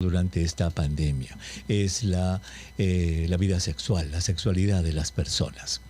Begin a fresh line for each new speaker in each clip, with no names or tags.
durante esta pandemia es la vida sexual, la sexualidad de las personas.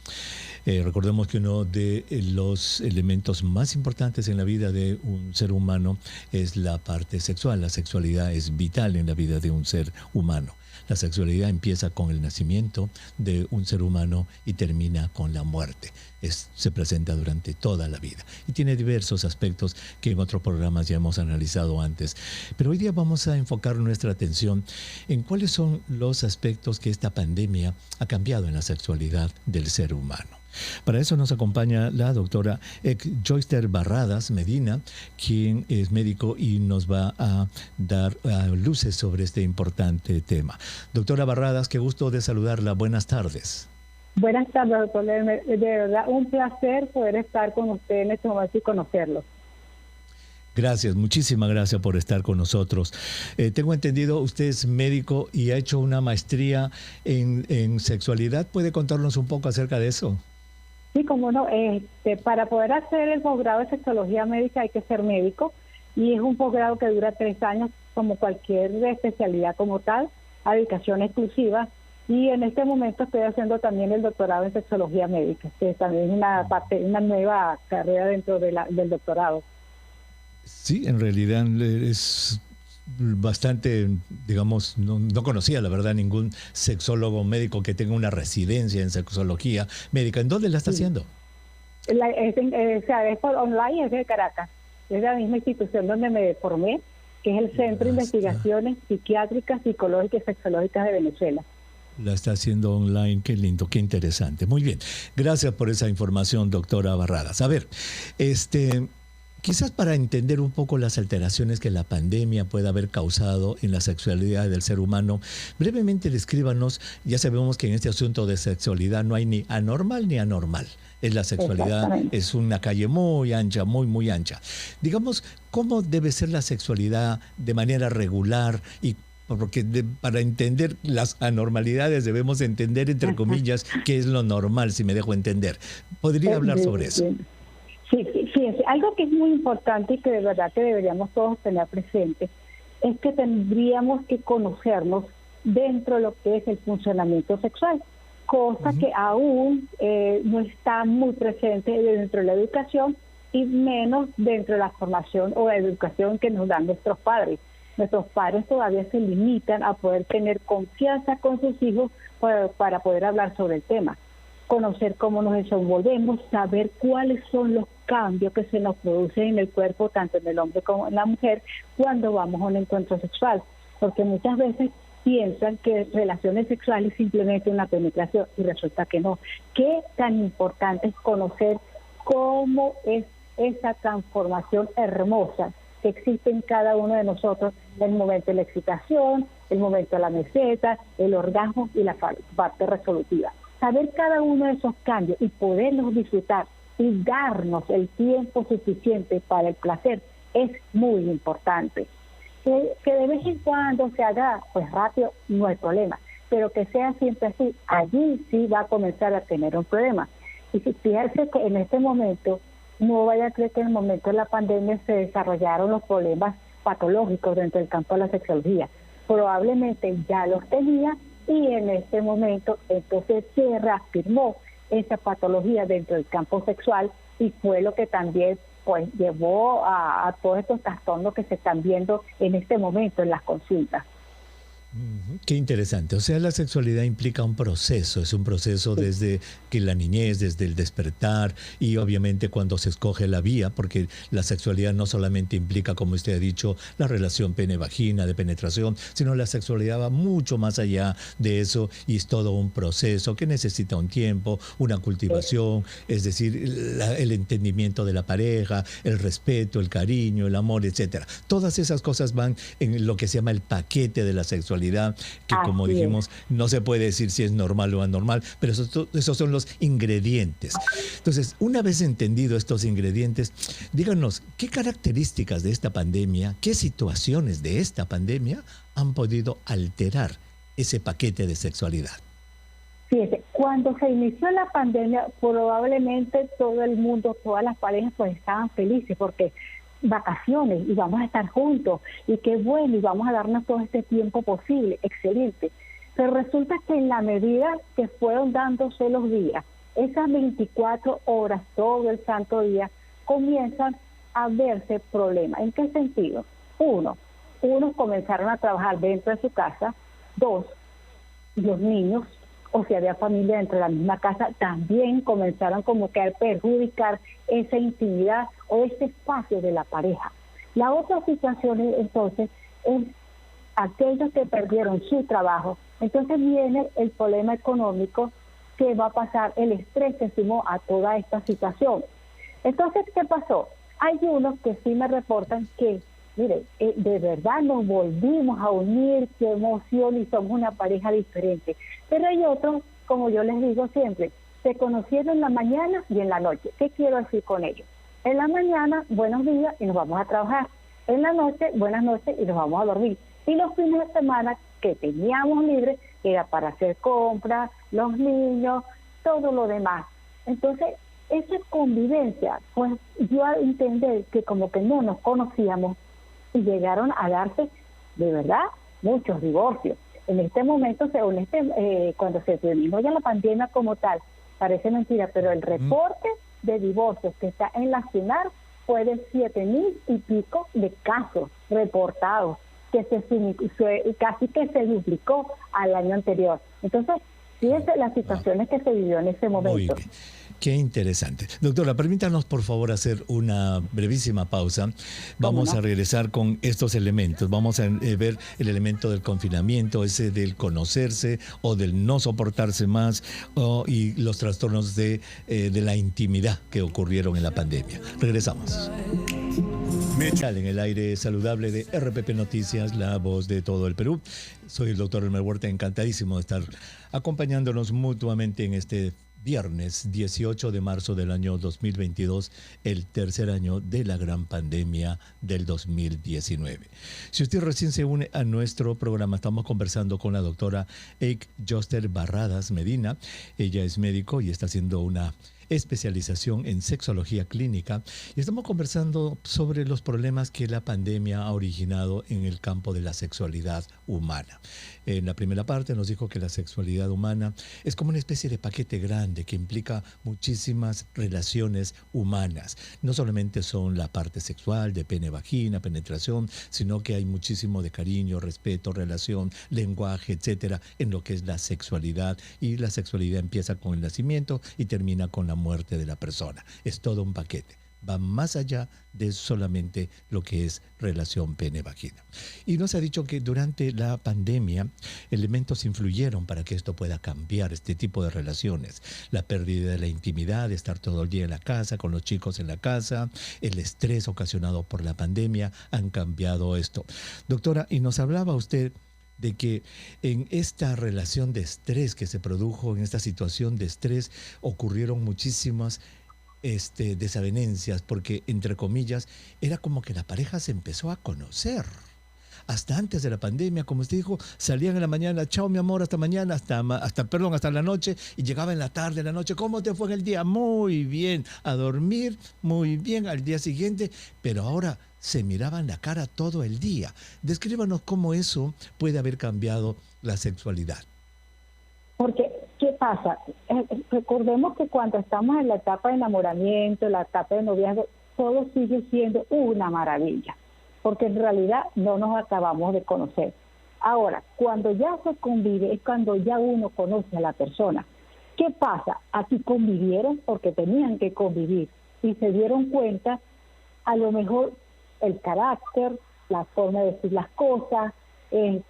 Recordemos que uno de los elementos más importantes en la vida de un ser humano es la parte sexual. La sexualidad es vital en la vida de un ser humano. La sexualidad empieza con el nacimiento de un ser humano y termina con la muerte. Se presenta durante toda la vida y tiene diversos aspectos que en otros programas ya hemos analizado antes. Pero hoy día vamos a enfocar nuestra atención en cuáles son los aspectos que esta pandemia ha cambiado en la sexualidad del ser humano. Para eso nos acompaña la doctora Joyster Barradas Medina, quien es médico y nos va a dar luces sobre este importante tema. Doctora Barradas, qué gusto de saludarla. Buenas tardes.
Buenas tardes, doctor. De verdad, un placer poder estar con usted en este momento y conocerlo.
Gracias, muchísimas gracias por estar con nosotros. Tengo entendido, usted es médico y ha hecho una maestría en sexualidad. ¿Puede contarnos un poco acerca de eso?
Sí, cómo no. Para poder hacer el posgrado de sexología médica hay que ser médico y es un posgrado que dura 3 años como cualquier especialidad como tal, a dedicación exclusiva. Y en este momento estoy haciendo también el doctorado en sexología médica, que también es una nueva carrera dentro del doctorado.
Sí, en realidad es bastante, digamos, no conocía la verdad ningún sexólogo médico que tenga una residencia en sexología médica. ¿En dónde la está haciendo?
Es por online, es de Caracas. Es la misma institución donde me formé, que es el Centro de Investigaciones Psiquiátricas, Psicológicas y Sexológicas de Venezuela.
La está haciendo online, qué lindo, qué interesante. Muy bien, gracias por esa información, doctora Barradas. A ver, quizás para entender un poco las alteraciones que la pandemia puede haber causado en la sexualidad del ser humano, brevemente descríbanos. Ya sabemos que en este asunto de sexualidad no hay ni anormal ni anormal. La sexualidad es una calle muy ancha, muy ancha. Digamos, ¿cómo debe ser la sexualidad de manera regular? Y porque para entender las anormalidades debemos entender, entre comillas, qué es lo normal, si me dejo entender. ¿Podría hablar sobre eso?
Sí, algo que es muy importante y que de verdad que deberíamos todos tener presente es que tendríamos que conocernos dentro de lo que es el funcionamiento sexual, cosa que aún no está muy presente dentro de la educación y menos dentro de la formación o la educación que nos dan nuestros padres. Nuestros padres todavía se limitan a poder tener confianza con sus hijos para poder hablar sobre el tema. Conocer cómo nos desenvolvemos, saber cuáles son los cambios que se nos producen en el cuerpo, tanto en el hombre como en la mujer, cuando vamos a un encuentro sexual. Porque muchas veces piensan que relaciones sexuales es simplemente una penetración y resulta que no. Qué tan importante es conocer cómo es esa transformación hermosa que existe en cada uno de nosotros, el momento de la excitación, el momento de la meseta, el orgasmo y la parte resolutiva. Saber cada uno de esos cambios y poderlos disfrutar y darnos el tiempo suficiente para el placer es muy importante. Que de vez en cuando se haga pues rápido, no hay problema, pero que sea siempre así, allí sí va a comenzar a tener un problema. Y si fíjense que en este momento, no vaya a creer que en el momento de la pandemia se desarrollaron los problemas patológicos dentro del campo de la sexología. Probablemente ya los tenía y en este momento entonces se reafirmó esa patología dentro del campo sexual y fue lo que también pues llevó a todos estos trastornos que se están viendo en este momento en las consultas.
Qué interesante. O sea, la sexualidad implica un proceso, es un proceso desde que la niñez, desde el despertar y obviamente cuando se escoge la vía, porque la sexualidad no solamente implica, como usted ha dicho, la relación pene-vagina, de penetración, sino la sexualidad va mucho más allá de eso y es todo un proceso que necesita un tiempo, una cultivación, es decir, el entendimiento de la pareja, el respeto, el cariño, el amor, etcétera. Todas esas cosas van en lo que se llama el paquete de la sexualidad, que como dijimos, no se puede decir si es normal o anormal, pero esos son los ingredientes. Entonces, una vez entendido estos ingredientes, díganos, ¿qué características de esta pandemia, qué situaciones de esta pandemia han podido alterar ese paquete de sexualidad?
Fíjese, cuando se inició la pandemia, probablemente todo el mundo, todas las parejas, pues estaban felices porque vacaciones y vamos a estar juntos y qué bueno y vamos a darnos todo este tiempo posible, excelente. Pero resulta que en la medida que fueron dándose los días, esas 24 horas, todo el santo día, comienzan a verse problemas. ¿En qué sentido? Unos comenzaron a trabajar dentro de su casa. Dos, los niños, o si había familia dentro de la misma casa, también comenzaron como que a perjudicar esa intimidad o ese espacio de la pareja. La otra situación entonces es aquellos que perdieron su trabajo. Entonces viene el problema económico que va a pasar, el estrés que sumó a toda esta situación. Entonces, ¿qué pasó? Hay unos que sí me reportan que, mire, de verdad nos volvimos a unir, qué emoción, y somos una pareja diferente. Pero hay otros, como yo les digo siempre, se conocieron en la mañana y en la noche. ¿Qué quiero decir con ello? En la mañana, buenos días y nos vamos a trabajar. En la noche, buenas noches y nos vamos a dormir. Y los fines de semana que teníamos libres era para hacer compras, los niños, todo lo demás. Entonces, esa convivencia, pues dio a entender que como que no nos conocíamos y llegaron a darse, de verdad, muchos divorcios. En este momento, cuando se terminó ya la pandemia como tal, parece mentira, pero el reporte de divorcios que está en la CINAR fue de 7,000 y pico de casos reportados, que casi que se duplicó al año anterior. Entonces, fíjense las situaciones que se vivió en ese momento.
Muy bien. Qué interesante. Doctora, permítanos por favor hacer una brevísima pausa. Vamos a regresar con estos elementos. Vamos a ver el elemento del confinamiento, ese del conocerse o del no soportarse más, y los trastornos de la intimidad que ocurrieron en la pandemia. Regresamos. En el aire saludable de RPP Noticias, la voz de todo el Perú. Soy el doctor Elmer Huerta, encantadísimo de estar acompañándonos mutuamente en este viernes 18 de marzo del año 2022, el tercer año de la gran pandemia del 2019. Si usted recién se une a nuestro programa, estamos conversando con la doctora Eik Joster Barradas Medina. Ella es médico y está haciendo una especialización en sexología clínica y estamos conversando sobre los problemas que la pandemia ha originado en el campo de la sexualidad humana. En la primera parte nos dijo que la sexualidad humana es como una especie de paquete grande que implica muchísimas relaciones humanas. No solamente son la parte sexual de pene, vagina, penetración, sino que hay muchísimo de cariño, respeto, relación, lenguaje, etcétera, en lo que es la sexualidad. Y la sexualidad empieza con el nacimiento y termina con la muerte de la persona. Es todo un paquete. Va más allá de solamente lo que es relación pene-vagina. Y nos ha dicho que durante la pandemia elementos influyeron para que esto pueda cambiar, este tipo de relaciones. La pérdida de la intimidad, de estar todo el día en la casa, con los chicos en la casa, el estrés ocasionado por la pandemia han cambiado esto. Doctora, y nos hablaba usted de que en esta relación de estrés que se produjo, en esta situación de estrés, ocurrieron muchísimas desavenencias, porque, entre comillas, era como que la pareja se empezó a conocer. Hasta antes de la pandemia, como usted dijo, salían en la mañana, chao mi amor, hasta mañana, hasta la noche, y llegaba en la tarde, en la noche, ¿cómo te fue en el día? Muy bien, a dormir, muy bien, al día siguiente, pero ahora se miraban la cara todo el día. Descríbanos cómo eso puede haber cambiado la sexualidad.
Porque, ¿qué pasa? Recordemos que cuando estamos en la etapa de enamoramiento, la etapa de noviazgo, todo sigue siendo una maravilla, porque en realidad no nos acabamos de conocer. Ahora, cuando ya se convive, es cuando ya uno conoce a la persona. ¿Qué pasa? Aquí convivieron porque tenían que convivir y se dieron cuenta, a lo mejor, el carácter, la forma de decir las cosas,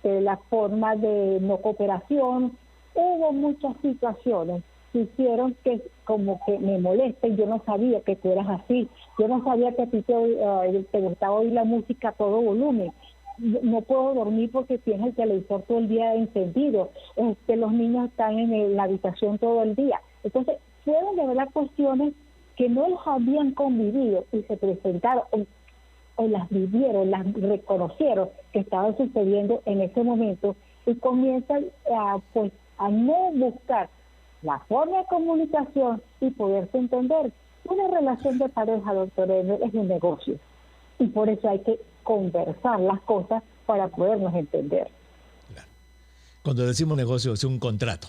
la forma de no cooperación. Hubo muchas situaciones que hicieron que como que me molesten. Yo no sabía que tú eras así. Yo no sabía que a ti te gustaba oír la música a todo volumen. No puedo dormir porque tienes el televisor todo el día encendido. Los niños están en la habitación todo el día. Entonces, fueron de verdad cuestiones que no los habían convivido y se presentaron o las vivieron, las reconocieron que estaban sucediendo en ese momento y comienzan a no buscar la forma de comunicación y poderse entender. Una relación de pareja, doctor Elmer, es un negocio. y por eso hay que conversar las cosas para podernos entender.
Cuando decimos negocio es un contrato,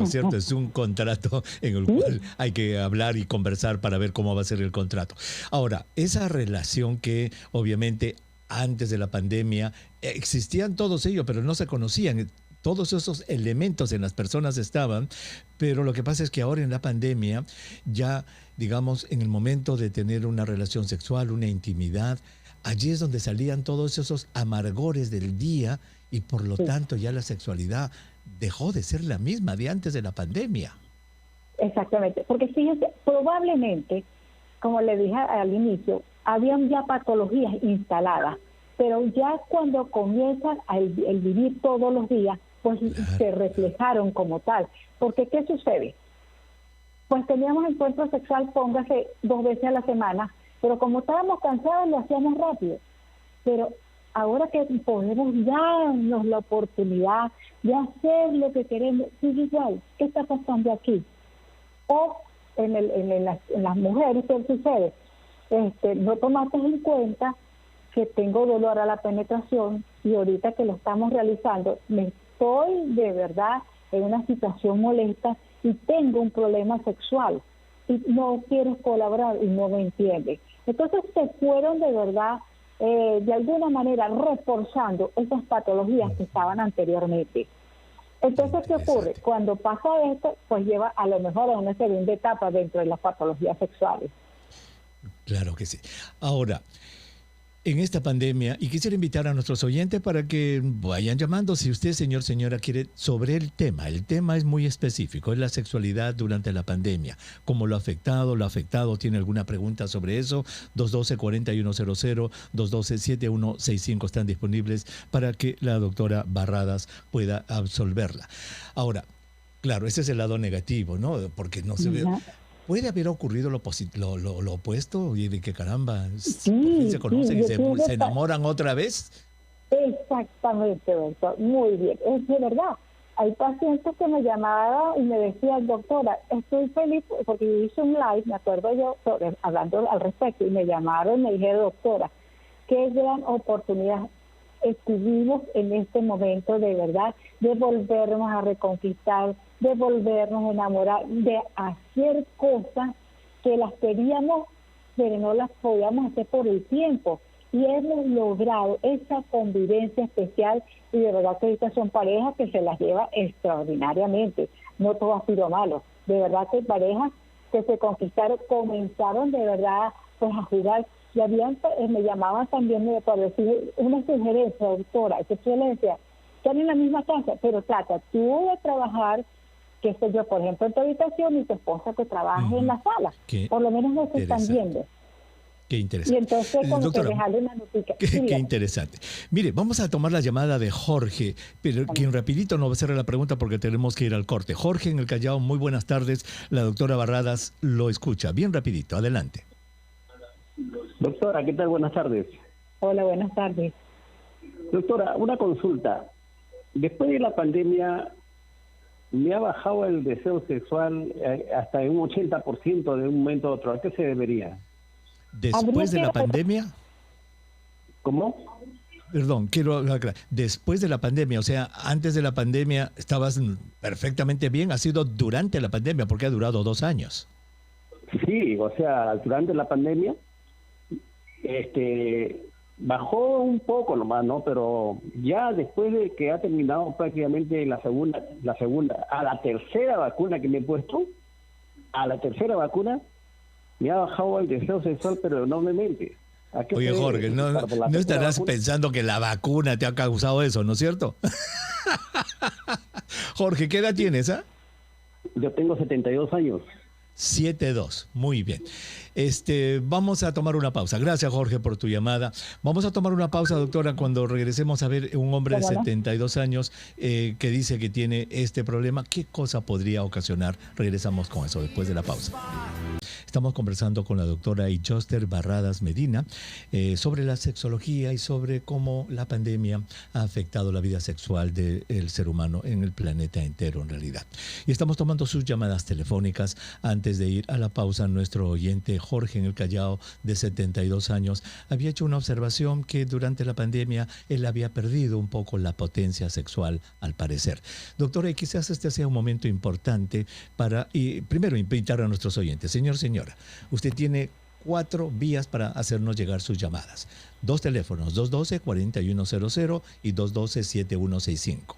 ¿cierto? Es un contrato en el cual hay que hablar y conversar para ver cómo va a ser el contrato. Ahora, esa relación que obviamente antes de la pandemia existían todos ellos, pero no se conocían. Todos esos elementos en las personas estaban, pero lo que pasa es que ahora en la pandemia ya, digamos, en el momento de tener una relación sexual, una intimidad, allí es donde salían todos esos amargores del día y por lo tanto ya la sexualidad dejó de ser la misma de antes de la pandemia.
Exactamente, porque fíjense, probablemente, como le dije al inicio, habían ya patologías instaladas, pero ya cuando comienzan el vivir todos los días, pues se reflejaron como tal. Porque ¿qué sucede? Pues teníamos encuentro sexual, póngase 2 veces a la semana, pero como estábamos cansados lo hacíamos rápido. Pero ahora que podemos darnos la oportunidad de hacer lo que queremos, sigue igual. ¿Qué está pasando aquí? O en las mujeres, ¿qué sucede? No tomaste en cuenta que tengo dolor a la penetración y ahorita que lo estamos realizando, me estoy de verdad en una situación molesta y tengo un problema sexual y no quieres colaborar y no me entiendes. Entonces se fueron de verdad de alguna manera reforzando esas patologías que estaban anteriormente. Entonces, ¿qué ocurre? Cuando pasa esto, pues lleva a lo mejor a una segunda etapa dentro de las patologías sexuales.
Claro que sí. Ahora, en esta pandemia, y quisiera invitar a nuestros oyentes para que vayan llamando si usted, señor, señora, quiere sobre el tema. El tema es muy específico, es la sexualidad durante la pandemia. ¿Cómo lo ha afectado? ¿Tiene alguna pregunta sobre eso? 212-4100, 212-7165 están disponibles para que la doctora Barradas pueda absolverla. Ahora, claro, ese es el lado negativo, ¿no? Porque no se ve... ¿Puede haber ocurrido lo opuesto? Y de que caramba, se conocen y se enamoran otra vez.
Exactamente, doctor. Muy bien. Es de verdad. Hay pacientes que me llamaban y me decían, doctora, estoy feliz porque yo hice un live, me acuerdo yo, hablando al respecto, y me llamaron y me dijeron, doctora, qué gran oportunidad estuvimos en este momento de verdad de volvernos a reconquistar, de volvernos a enamorar, de hacer cosas que las queríamos, pero no las podíamos hacer por el tiempo. Y hemos logrado esa convivencia especial y de verdad que ahorita son parejas que se las lleva extraordinariamente. No todo ha sido malo. De verdad que parejas que se conquistaron, comenzaron de verdad pues a jugar. Y habían, me llamaban también para decir una sugerencia, doctora, que yo les decía, están en la misma casa, pero trata tú de trabajar, que sé yo, por ejemplo, en tu habitación y tu esposa que trabaje en la sala. Por lo menos no se están viendo.
Qué interesante.
Y entonces, como
doctora,
que dejarle una noticia.
Qué interesante. Mire, vamos a tomar la llamada de Jorge, pero quien rapidito nos va a hacer la pregunta porque tenemos que ir al corte. Jorge en el Callao, muy buenas tardes. La doctora Barradas lo escucha. Bien rapidito, adelante.
Doctora, ¿qué tal? Buenas tardes.
Hola, buenas tardes.
Doctora, una consulta. Después de la pandemia, me ha bajado el deseo sexual hasta en un 80% de un momento a otro. ¿A qué se debería?
¿Después de la pandemia?
¿Cómo?
Perdón, quiero aclarar. Después de la pandemia, o sea, antes de la pandemia estabas perfectamente bien. Ha sido durante la pandemia porque ha durado 2 años.
Sí, o sea, durante la pandemia bajó un poco nomás, ¿no? Pero ya después de que ha terminado prácticamente la segunda, a la tercera vacuna que me he puesto, me ha bajado el deseo sexual, pero enormemente.
Oye, Jorge, no estarás pensando que la vacuna te ha causado eso, ¿no es cierto? Jorge, ¿qué edad tienes, ah?
Yo tengo 72 años.
7-2, muy bien. Vamos a tomar una pausa. Gracias, Jorge, por tu llamada. Vamos a tomar una pausa, doctora, cuando regresemos a ver un hombre de 72 años que dice que tiene este problema. ¿Qué cosa podría ocasionar? Regresamos con eso después de la pausa. Estamos conversando con la doctora Iyoster Barradas Medina sobre la sexología y sobre cómo la pandemia ha afectado la vida sexual del ser humano en el planeta entero en realidad. Y estamos tomando sus llamadas telefónicas. Antes de ir a la pausa, nuestro oyente Jorge en el Callao, de 72 años, había hecho una observación que durante la pandemia él había perdido un poco la potencia sexual, al parecer. Doctora, y quizás este sea un momento importante para, primero, invitar a nuestros oyentes. Señora, usted tiene 4 vías para hacernos llegar sus llamadas. 2 teléfonos, 212-4100 y 212-7165.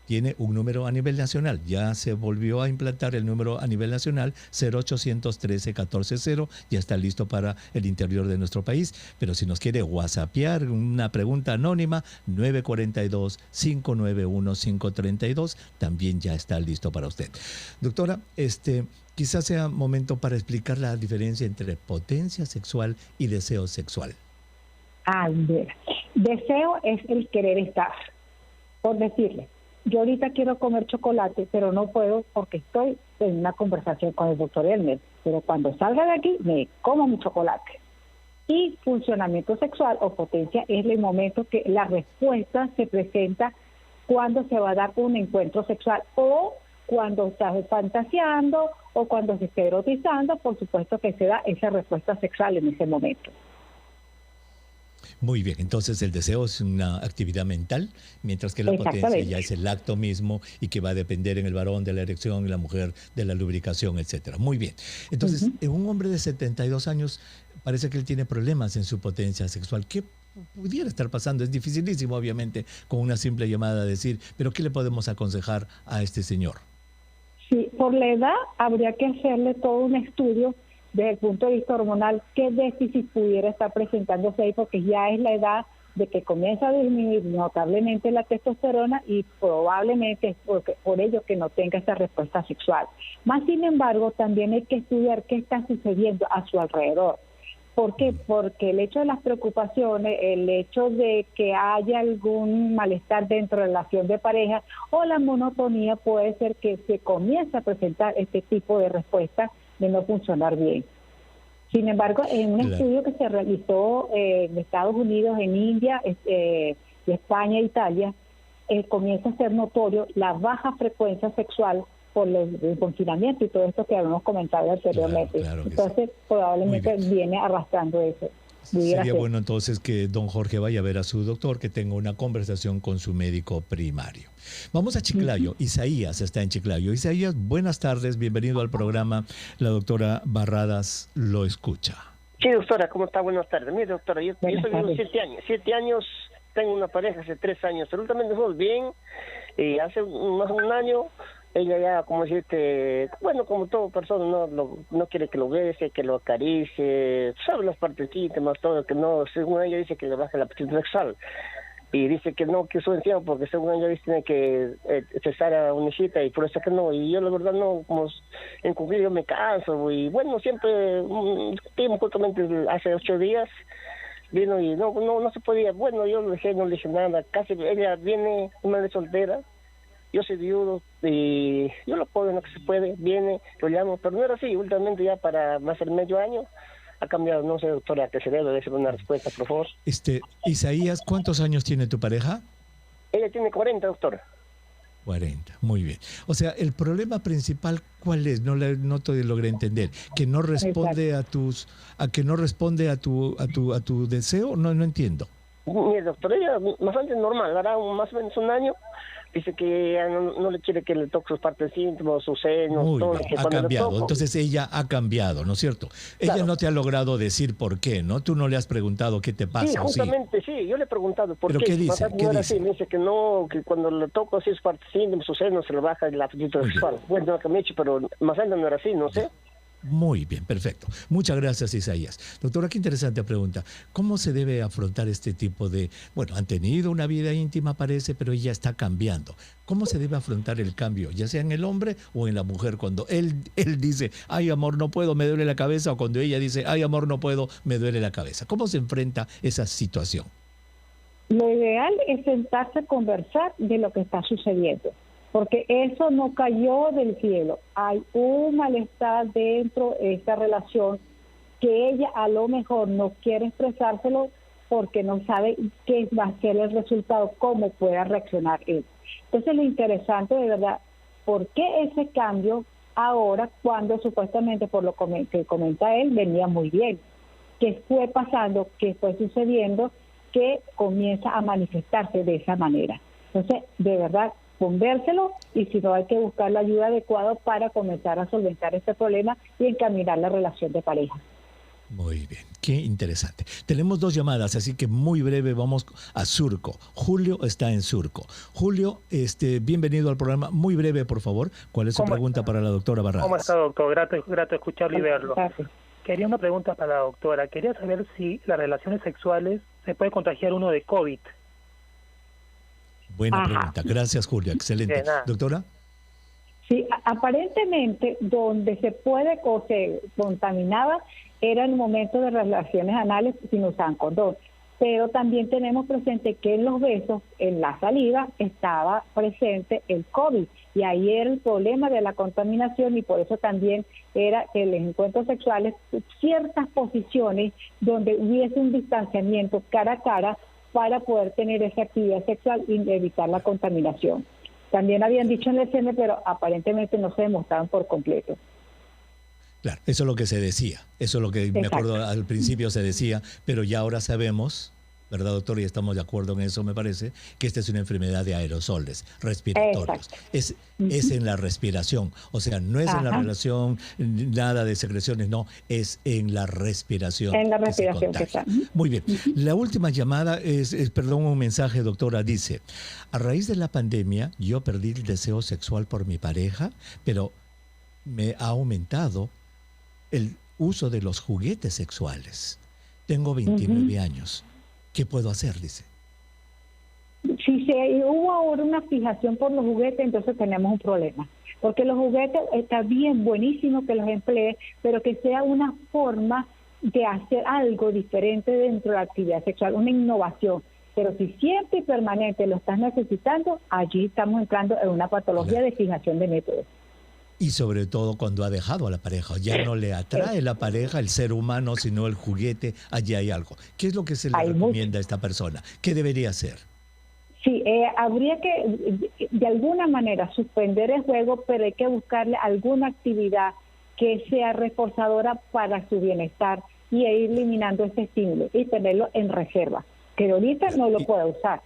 Tiene un número a nivel nacional. Ya se volvió a implantar el número a nivel nacional, 0813-140. Ya está listo para el interior de nuestro país. Pero si nos quiere whatsappear una pregunta anónima, 942-591-532, también ya está listo para usted. Doctora, quizás sea momento para explicar la diferencia entre potencia sexual y deseo sexual.
Deseo es el querer estar. Por decirle, yo ahorita quiero comer chocolate, pero no puedo porque estoy en una conversación con el doctor Elmer. Pero cuando salga de aquí, me como mi chocolate. Y funcionamiento sexual o potencia es el momento que la respuesta se presenta cuando se va a dar un encuentro sexual o cuando estás fantaseando o cuando se esté erotizando. Por supuesto que se da esa respuesta sexual en ese momento.
Muy bien, entonces el deseo es una actividad mental, mientras que la potencia ya es el acto mismo y que va a depender en el varón de la erección, en la mujer de la lubricación, etcétera. Muy bien. Entonces, en un hombre de 72 años parece que él tiene problemas en su potencia sexual. ¿Qué pudiera estar pasando? Es dificilísimo, obviamente, con una simple llamada a decir, pero ¿qué le podemos aconsejar a este señor?
Sí, por la edad habría que hacerle todo un estudio desde el punto de vista hormonal, qué déficit pudiera estar presentándose ahí, porque ya es la edad de que comienza a disminuir notablemente la testosterona y probablemente es por ello que no tenga esa respuesta sexual. Más sin embargo, también hay que estudiar qué está sucediendo a su alrededor. ¿Por qué? Porque el hecho de las preocupaciones, el hecho de que haya algún malestar dentro de la relación de pareja o la monotonía puede ser que se comience a presentar este tipo de respuesta de no funcionar bien. Sin embargo, en un estudio que se realizó en Estados Unidos, en India, España e Italia, comienza a ser notorio la baja frecuencia sexual por el confinamiento y todo esto que habíamos comentado anteriormente. Entonces, probablemente viene arrastrando eso.
Sería bueno entonces que don Jorge vaya a ver a su doctor, que tenga una conversación con su médico primario. Vamos a Chiclayo. Isaías está en Chiclayo. Isaías, buenas tardes, bienvenido al programa. La doctora Barradas lo escucha.
Sí, doctora, ¿cómo está? Buenas tardes. Mire, doctora, yo soy de 7 años. 7 años, tengo una pareja hace 3 años. Absolutamente todos bien. Hace más de un año, ella ya, como decirte, bueno, como toda persona, no quiere que lo bese, que lo acaricie, sabe las partes íntimas, todo, que no, según ella dice que le baja la apetito sexual. Y dice que no, que es su encierro, porque según ella dice tiene que cesar a una hijita, y por eso que no. Y yo la verdad no, como en cumplir yo me canso, y bueno, siempre discutimos justamente hace 8 días, vino y no se podía. Bueno, yo no le dije nada, casi ella viene, una de soltera, yo soy viudo y yo lo apoyo en lo que se puede, viene, lo llamo, pero no era así. Últimamente ya para más del medio año ha cambiado. No sé, doctora, que se debe hacer una respuesta, por favor.
Isaías, ¿cuántos años tiene tu pareja?
Ella tiene 40, doctora.
40, muy bien. O sea, el problema principal, ¿cuál es? No te logré entender. ¿Que no responde a tu deseo? No entiendo.
Mire, doctora, ella bastante normal, hará más o menos un año. Dice que ella no le quiere que le toque sus partes íntimas, sus senos,
muy
todo.
Bien,
Que
ha cambiado. Entonces ella ha cambiado, ¿no es cierto? Ella
claro.
No te ha logrado decir por qué, ¿no? Tú no le has preguntado qué te pasa.
Sí, justamente, sí. Yo le he preguntado por
qué. ¿Pero qué dice?
¿Qué dice? Así. Me dice que no, que cuando le toco así sus partes íntimas, sus senos, se le baja el apetito sexual. Bueno, lo que me he hecho, pero más antes no era así, no sé.
Muy bien, perfecto. Muchas gracias, Isaías. Doctora, qué interesante pregunta. ¿Cómo se debe afrontar este tipo de... Bueno, han tenido una vida íntima, parece, pero ella está cambiando. ¿Cómo se debe afrontar el cambio, ya sea en el hombre o en la mujer? Cuando él dice, ay, amor, no puedo, me duele la cabeza, o cuando ella dice, ay, amor, no puedo, me duele la cabeza. ¿Cómo se enfrenta esa situación?
Lo ideal es sentarse a conversar de lo que está sucediendo. porque eso no cayó del cielo. Hay un malestar dentro de esta relación que ella a lo mejor no quiere expresárselo porque no sabe qué va a ser el resultado, cómo pueda reaccionar él. Entonces lo interesante de verdad, ¿por qué ese cambio ahora cuando supuestamente por lo que comenta él venía muy bien? ¿Qué fue pasando? ¿Qué fue sucediendo? Que comienza a manifestarse de esa manera. Entonces, de verdad, convérselo y si no hay que buscar la ayuda adecuada para comenzar a solventar este problema y encaminar la relación de pareja.
Muy bien, qué interesante. Tenemos 2 llamadas, así que muy breve vamos a Surco. Julio está en Surco. Julio, bienvenido al programa. Muy breve, por favor. ¿Cuál es su pregunta para la doctora Barradas?
¿Cómo está, doctor? Grato escucharlo y verlo.
Gracias.
Quería una pregunta para la doctora. Quería saber si las relaciones sexuales se puede contagiar uno de COVID.
Buena pregunta. Gracias, Julio. Excelente. Doctora.
Sí, aparentemente donde se puede o se contaminaba era en el momento de relaciones anales sin usar condón. Pero también tenemos presente que en los besos, en la saliva, estaba presente el COVID. Y ahí era el problema de la contaminación y por eso también era que en los encuentros sexuales ciertas posiciones donde hubiese un distanciamiento cara a cara para poder tener esa actividad sexual y evitar la contaminación. También habían dicho en el CN, pero aparentemente no se demostraban por completo.
Claro, eso es lo que se decía, eso es lo que me acuerdo al principio se decía, pero ya ahora sabemos, ¿verdad, doctor? Y estamos de acuerdo en eso, me parece, que esta es una enfermedad de aerosoles respiratorios. Es en la respiración, o sea, no es en la relación, nada de secreciones, no, es en la respiración.
En la respiración que está.
Muy bien, la última llamada es, perdón, un mensaje, doctora, dice, a raíz de la pandemia yo perdí el deseo sexual por mi pareja, pero me ha aumentado el uso de los juguetes sexuales. Tengo 29 años. ¿Qué puedo hacer? Dice.
Si hubo ahora una fijación por los juguetes, entonces tenemos un problema. Porque los juguetes está bien, buenísimo que los emplee, pero que sea una forma de hacer algo diferente dentro de la actividad sexual, una innovación. Pero si siempre y permanente lo estás necesitando, allí estamos entrando en una patología de fijación de métodos.
Y sobre todo cuando ha dejado a la pareja, ya no le atrae la pareja, el ser humano, sino el juguete, allí hay algo. ¿Qué es lo que se le recomienda a esta persona? ¿Qué debería hacer?
Sí, habría que de alguna manera suspender el juego, pero hay que buscarle alguna actividad que sea reforzadora para su bienestar y ir eliminando ese estímulo y tenerlo en reserva, que ahorita no lo pueda usar.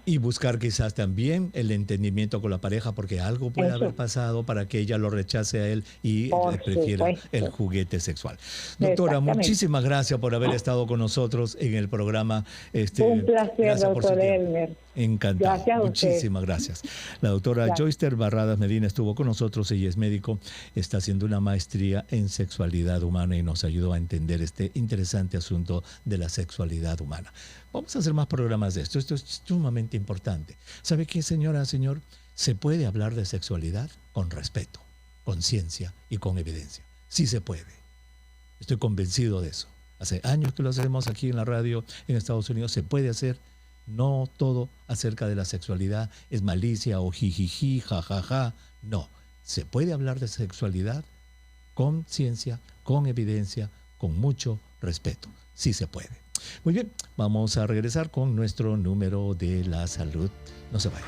Y buscar quizás también el entendimiento con la pareja, porque algo puede haber pasado para que ella lo rechace a él y prefiera el juguete sexual. Doctora, muchísimas gracias por haber estado con nosotros en el programa.
Un placer, doctor Elmer.
Encantado.
Gracias a
Muchísimas gracias. La doctora Joyster Barradas Medina estuvo con nosotros, ella es médico, está haciendo una maestría en sexualidad humana y nos ayudó a entender este interesante asunto de la sexualidad humana. Vamos a hacer más programas de esto es sumamente importante. ¿Sabe qué, señora, señor? Se puede hablar de sexualidad con respeto, con ciencia y con evidencia. Sí se puede. Estoy convencido de eso. Hace años que lo hacemos aquí en la radio en Estados Unidos, se puede hacer. No todo acerca de la sexualidad es malicia o jijiji, jajaja. No, se puede hablar de sexualidad con ciencia, con evidencia, con mucho respeto. Sí se puede. Muy bien, vamos a regresar con nuestro número de la salud. No se vayan.